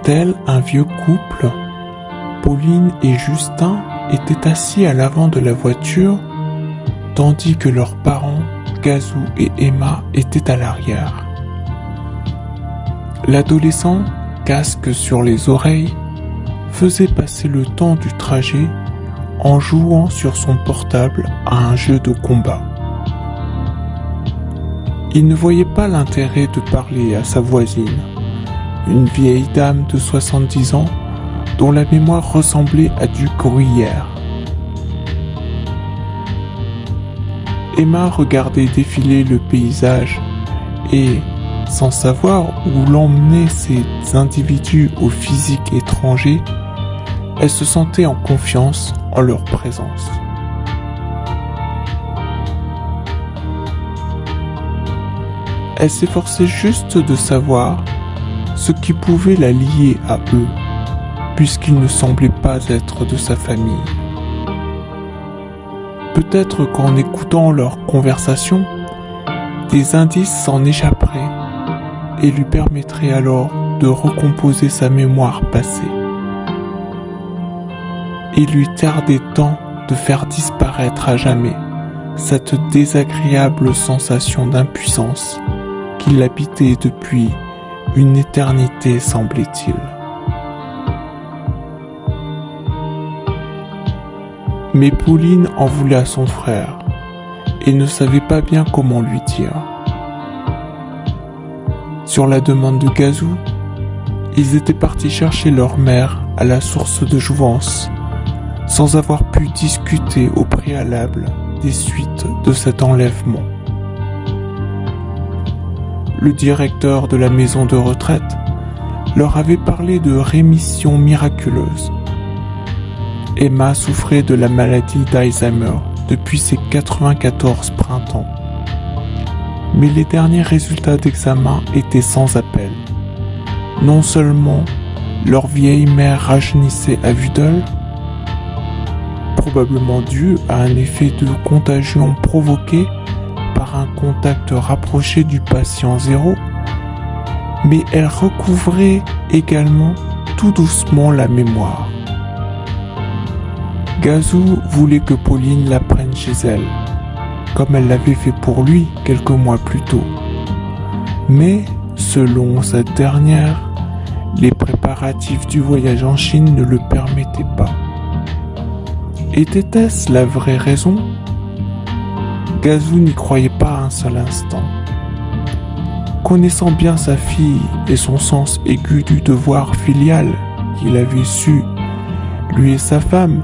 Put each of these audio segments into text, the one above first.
Tel un vieux couple, Pauline et Justin étaient assis à l'avant de la voiture, tandis que leurs parents, Gazou et Emma, étaient à l'arrière. L'adolescent, casque sur les oreilles, faisait passer le temps du trajet en jouant sur son portable à un jeu de combat. Il ne voyait pas l'intérêt de parler à sa voisine, une vieille dame de 70 ans dont la mémoire ressemblait à du gruyère. Emma regardait défiler le paysage et, sans savoir où l'emmenaient ces individus au physique étranger, elle se sentait en confiance en leur présence. Elle s'efforçait juste de savoir ce qui pouvait la lier à eux, puisqu'ils ne semblaient pas être de sa famille. Peut-être qu'en écoutant leur conversation, des indices s'en échapperaient et lui permettraient alors de recomposer sa mémoire passée. Il lui tardait tant de faire disparaître à jamais cette désagréable sensation d'impuissance qui l'habitait depuis une éternité, semblait-il. Mais Pauline en voulait à son frère et ne savait pas bien comment lui dire. Sur la demande de Gazou, ils étaient partis chercher leur mère à la source de jouvence, sans avoir pu discuter au préalable des suites de cet enlèvement. Le directeur de la maison de retraite leur avait parlé de rémission miraculeuse. Emma souffrait de la maladie d'Alzheimer depuis ses 94 printemps. Mais les derniers résultats d'examen étaient sans appel. Non seulement leur vieille mère rajeunissait à vue d'œil, probablement dû à un effet de contagion provoqué par un contact rapproché du patient zéro, mais elle recouvrait également tout doucement la mémoire. Gazou voulait que Pauline la prenne chez elle, comme elle l'avait fait pour lui quelques mois plus tôt. Mais, selon cette dernière, les préparatifs du voyage en Chine ne le permettaient pas. Était-ce la vraie raison ? Gazou n'y croyait pas un seul instant. Connaissant bien sa fille et son sens aigu du devoir filial qu'il avait su, lui et sa femme,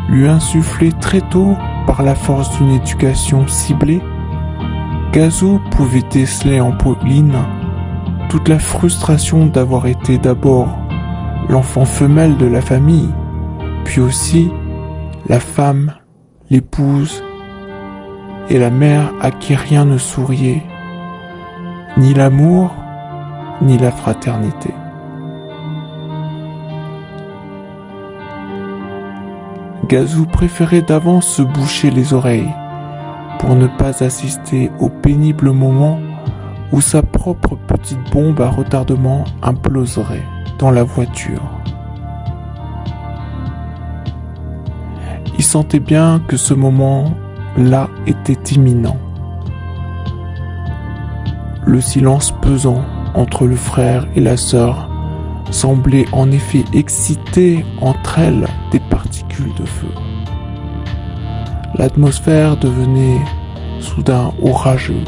lui insuffler très tôt par la force d'une éducation ciblée, Gazou pouvait déceler en Pauline toute la frustration d'avoir été d'abord l'enfant femelle de la famille, puis aussi la femme, l'épouse et la mère à qui rien ne souriait, ni l'amour, ni la fraternité. Gazou préférait d'avance se boucher les oreilles pour ne pas assister au pénible moment où sa propre petite bombe à retardement imploserait dans la voiture. Il sentait bien que ce moment-là était imminent. Le silence pesant entre le frère et la sœur semblait en effet exciter entre elles des particules de feu. L'atmosphère devenait soudain orageuse.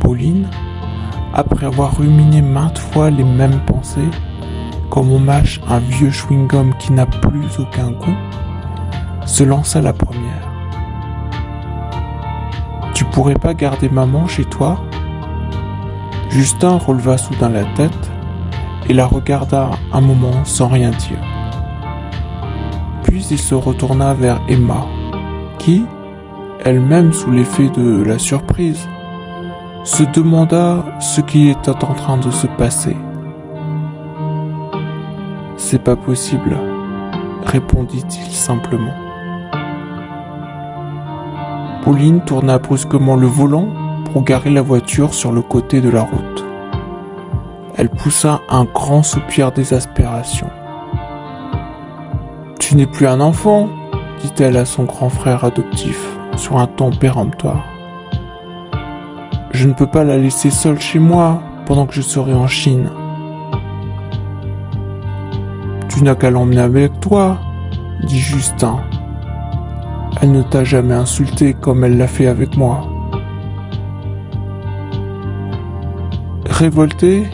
Pauline, après avoir ruminé maintes fois les mêmes pensées, comme on mâche un vieux chewing-gum qui n'a plus aucun goût, se lança la première. « Tu pourrais pas garder maman chez toi ?» Justin releva soudain la tête et la regarda un moment sans rien dire. Puis il se retourna vers Emma, qui, elle-même sous l'effet de la surprise, se demanda ce qui était en train de se passer. « C'est pas possible, » répondit-il simplement. Pauline tourna brusquement le volant pour garer la voiture sur le côté de la route. Elle poussa un grand soupir d'exaspération. « Tu n'es plus un enfant !» dit-elle à son grand frère adoptif sur un ton péremptoire. « Je ne peux pas la laisser seule chez moi pendant que je serai en Chine. »« Tu n'as qu'à l'emmener avec toi, » dit Justin. « Elle ne t'a jamais insulté comme elle l'a fait avec moi. » Révoltée,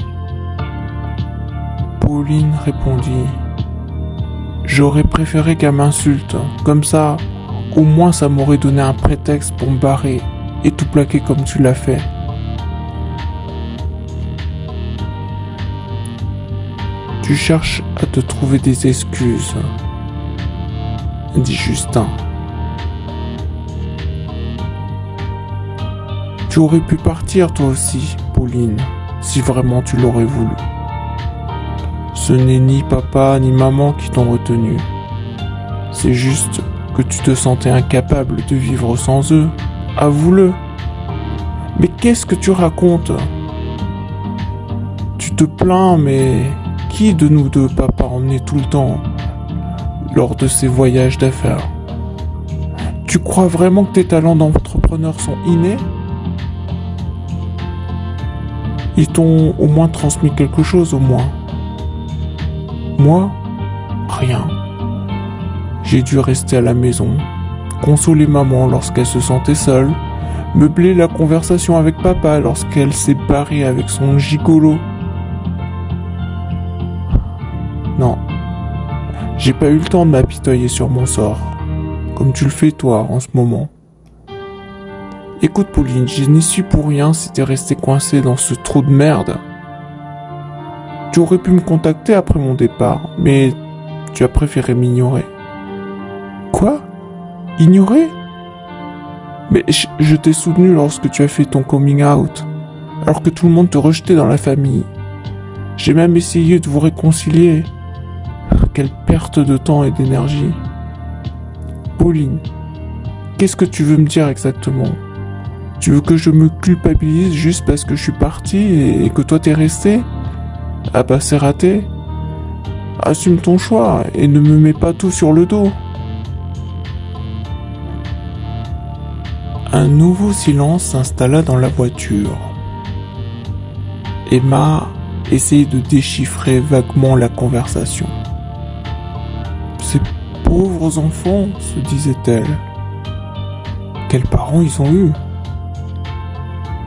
Pauline répondit: « J'aurais préféré qu'elle m'insulte, comme ça, au moins ça m'aurait donné un prétexte pour me barrer et tout plaquer comme tu l'as fait. » « Tu cherches à te trouver des excuses, » dit Justin. « Tu aurais pu partir toi aussi, Pauline, si vraiment tu l'aurais voulu. Ce n'est ni papa ni maman qui t'ont retenu. C'est juste que tu te sentais incapable de vivre sans eux. Avoue-le. Mais qu'est-ce que tu racontes? Tu te plains, mais qui de nous deux papa emmenait tout le temps lors de ces voyages d'affaires? Tu crois vraiment que tes talents d'entrepreneur sont innés? Ils t'ont au moins transmis quelque chose, au moins. Moi, rien. J'ai dû rester à la maison, consoler maman lorsqu'elle se sentait seule, meubler la conversation avec papa lorsqu'elle s'est barrée avec son gigolo. Non, j'ai pas eu le temps de m'apitoyer sur mon sort, comme tu le fais toi en ce moment. Écoute Pauline, je n'y suis pour rien si t'es resté coincé dans ce trou de merde. Tu aurais pu me contacter après mon départ, mais tu as préféré m'ignorer. Quoi? Ignorer? Mais je t'ai soutenu lorsque tu as fait ton coming out, alors que tout le monde te rejetait dans la famille. J'ai même essayé de vous réconcilier. Quelle perte de temps et d'énergie. Pauline, qu'est-ce que tu veux me dire exactement? Tu veux que je me culpabilise juste parce que je suis parti et que toi t'es resté? Ah bah c'est raté. Assume ton choix et ne me mets pas tout sur le dos. Un nouveau silence s'installa dans la voiture. Emma essayait de déchiffrer vaguement la conversation. Ces pauvres enfants, se disait-elle. Quels parents ils ont eu?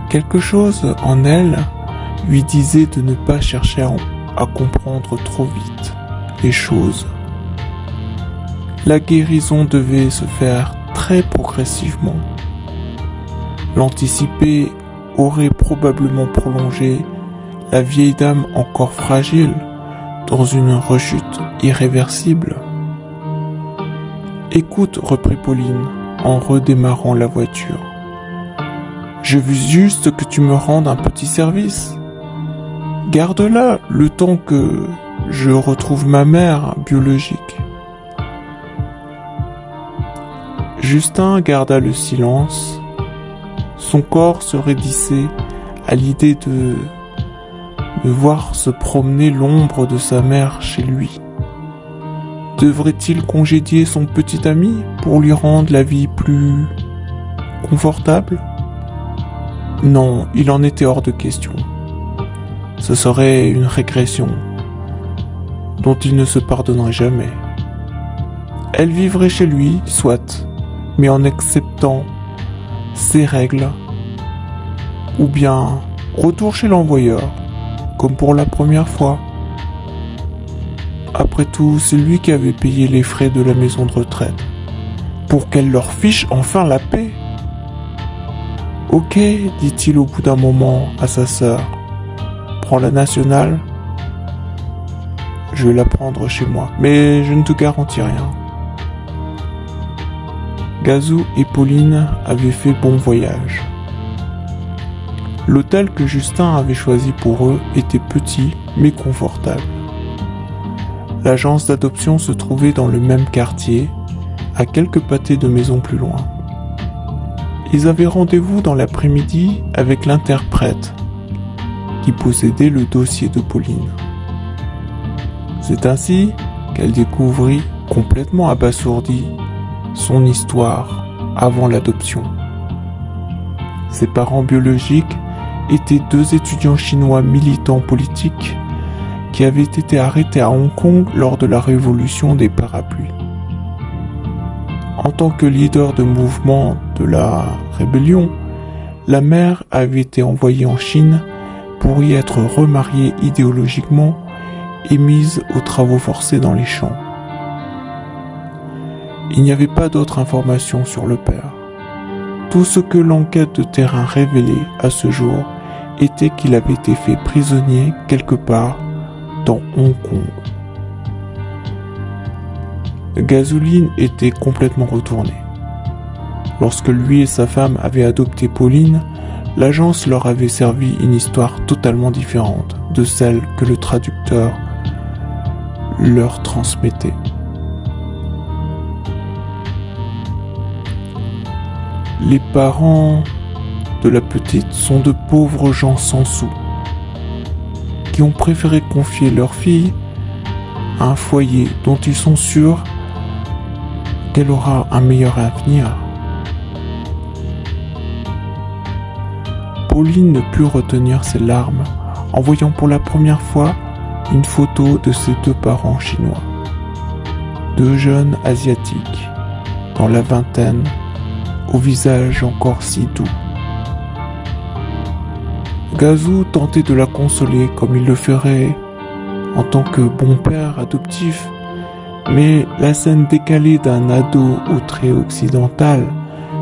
Quelque chose en elle lui disait de ne pas chercher à comprendre trop vite les choses. La guérison devait se faire très progressivement. L'anticiper aurait probablement prolongé la vieille dame encore fragile dans une rechute irréversible. « Écoute, reprit Pauline en redémarrant la voiture. Je veux juste que tu me rendes un petit service. Garde-la le temps que je retrouve ma mère biologique. » Justin garda le silence. Son corps se raidissait à l'idée de voir se promener l'ombre de sa mère chez lui. Devrait-il congédier son petit ami pour lui rendre la vie plus confortable? Non, il en était hors de question. Ce serait une régression dont il ne se pardonnerait jamais. Elle vivrait chez lui, soit, mais en acceptant ses règles, ou bien retour chez l'envoyeur, comme pour la première fois. Après tout, c'est lui qui avait payé les frais de la maison de retraite, pour qu'elle leur fiche enfin la paix. Ok, dit-il au bout d'un moment à sa sœur, prends la nationale, je vais la prendre chez moi, mais je ne te garantis rien. Gazou et Pauline avaient fait bon voyage. L'hôtel que Justin avait choisi pour eux était petit mais confortable. L'agence d'adoption se trouvait dans le même quartier, à quelques pâtés de maisons plus loin. Ils avaient rendez-vous dans l'après-midi avec l'interprète. qui possédait le dossier de Pauline. C'est ainsi qu'elle découvrit, complètement abasourdie, son histoire avant l'adoption. Ses parents biologiques étaient 2 étudiants chinois militants politiques qui avaient été arrêtés à Hong Kong lors de la révolution des parapluies. En tant que leader de mouvement de la rébellion, la mère avait été envoyée en Chine pour y être remariée idéologiquement et mise aux travaux forcés dans les champs. Il n'y avait pas d'autres informations sur le père. Tout ce que l'enquête de terrain révélait à ce jour était qu'il avait été fait prisonnier quelque part dans Hong Kong. Gasoline était complètement retourné. Lorsque lui et sa femme avaient adopté Pauline, l'agence leur avait servi une histoire totalement différente de celle que le traducteur leur transmettait. Les parents de la petite sont de pauvres gens sans sous, qui ont préféré confier leur fille à un foyer dont ils sont sûrs qu'elle aura un meilleur avenir. Pauline ne put retenir ses larmes en voyant pour la première fois une photo de ses 2 parents chinois. 2 jeunes asiatiques, dans la vingtaine, au visage encore si doux. Gazou tentait de la consoler comme il le ferait en tant que bon père adoptif, mais la scène décalée d'un ado au trait occidental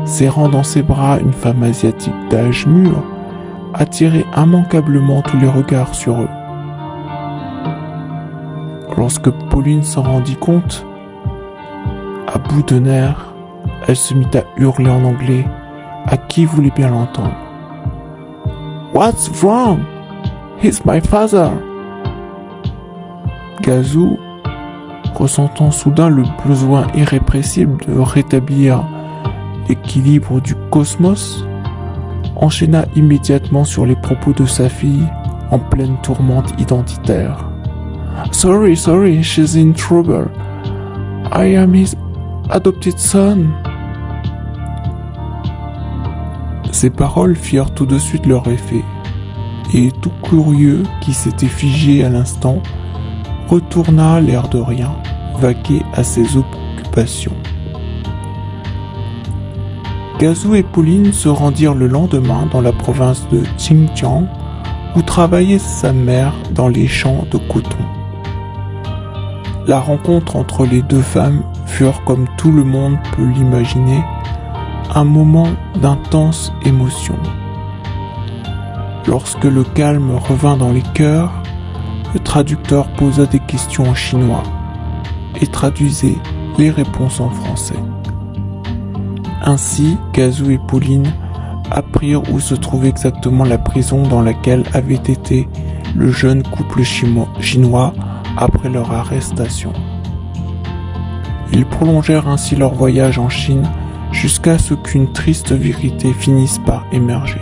serrant dans ses bras une femme asiatique d'âge mûr attirait immanquablement tous les regards sur eux. Lorsque Pauline s'en rendit compte, à bout de nerfs, elle se mit à hurler en anglais à qui voulait bien l'entendre. « What's wrong? He's my father! » Gazou, ressentant soudain le besoin irrépressible de rétablir l'équilibre du cosmos, enchaîna immédiatement sur les propos de sa fille en pleine tourmente identitaire. « Sorry, she's in trouble. I am his adopted son. » Ces paroles firent tout de suite leur effet, et tout curieux qui s'était figé à l'instant retourna l'air de rien, vaquer à ses occupations. Gazou et Pauline se rendirent le lendemain dans la province de Xinjiang, où travaillait sa mère dans les champs de coton. La rencontre entre les 2 femmes furent, comme tout le monde peut l'imaginer, un moment d'intense émotion. Lorsque le calme revint dans les cœurs, le traducteur posa des questions en chinois et traduisait les réponses en français. Ainsi, Gazou et Pauline apprirent où se trouvait exactement la prison dans laquelle avait été le jeune couple chinois après leur arrestation. Ils prolongèrent ainsi leur voyage en Chine jusqu'à ce qu'une triste vérité finisse par émerger.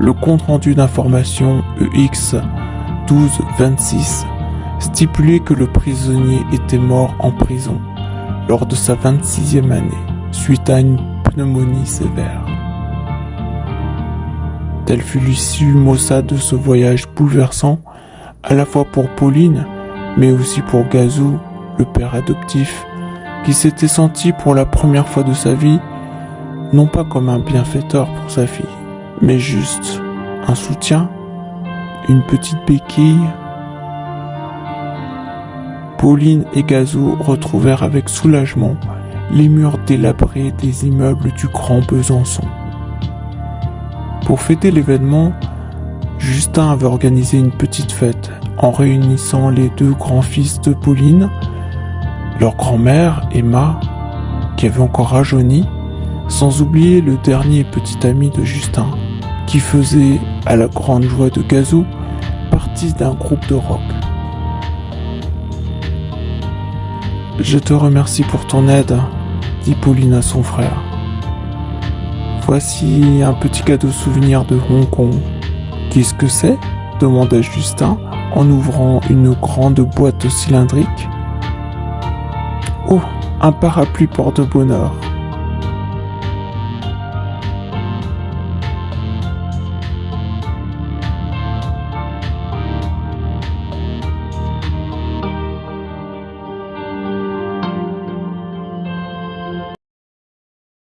Le compte-rendu d'information EX 1226 stipulait que le prisonnier était mort en prison lors de sa 26e année, suite à une pneumonie sévère. Telle fut l'issue maussade de ce voyage bouleversant, à la fois pour Pauline, mais aussi pour Gazou, le père adoptif, qui s'était senti pour la première fois de sa vie, non pas comme un bienfaiteur pour sa fille, mais juste un soutien, une petite béquille. Pauline et Gazou retrouvèrent avec soulagement les murs délabrés des immeubles du Grand Besançon. Pour fêter l'événement, Justin avait organisé une petite fête en réunissant les 2 grands-fils de Pauline, leur grand-mère, Emma, qui avait encore rajeuni, sans oublier le dernier petit ami de Justin, qui faisait, à la grande joie de Gazou, partie d'un groupe de rock. « Je te remercie pour ton aide, » dit Pauline à son frère. « Voici un petit cadeau souvenir de Hong Kong, Qu'est-ce que c'est? Demanda Justin en ouvrant une grande boîte cylindrique. Oh, un parapluie porte-bonheur.